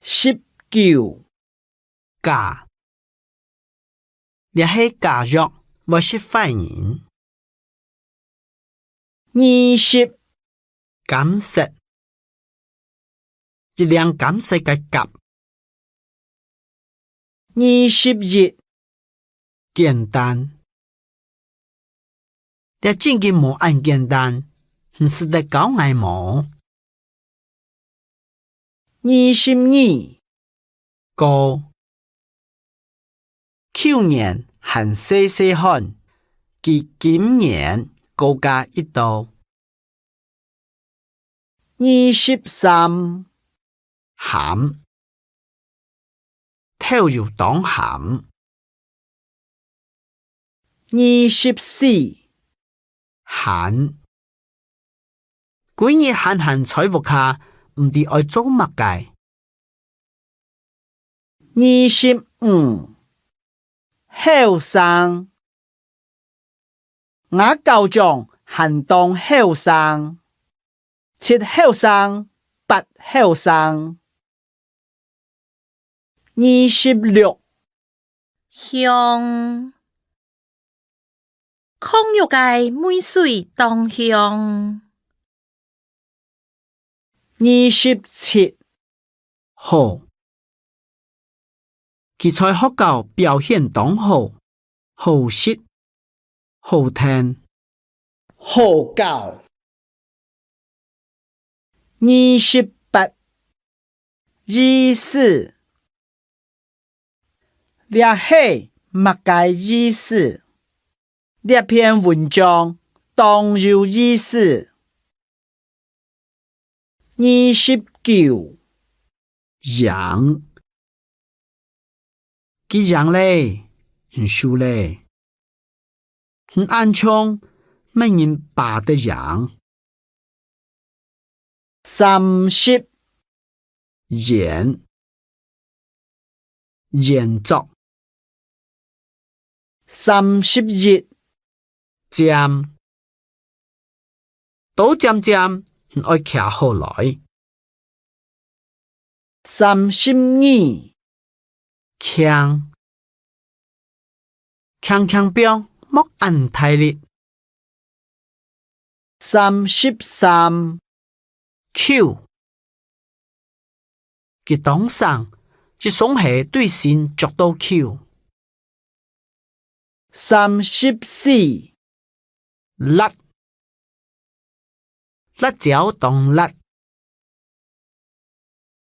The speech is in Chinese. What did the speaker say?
19假，你是假藥，我是壞人。20感色，一輛感色嘅夾。21簡單，你真嘅冇咁簡單，唔是得搞藝模。22高，去年還細細漢，佢今年高加一度。23鹹，透入當鹹。24閒，幾日閒在屋下，唔知愛做乜嘅。25後生，我高中還當後生，7後生8後生。26香，孔玉嘅美水當香。27好，佢在學校表現當好，好識，好聽，好教。28意思，這係乜嘅意思？這篇文章當有意思。29羊，佢羊咧，唔輸咧，唔安詳，乜人把的羊。30嚴，嚴肅。31漸，都漸漸唔愛徛好來。32鏘，鏘鏘表莫按太力。33Q， 佢當上，一雙係對線捉到 Q。34辣，辣椒當辣。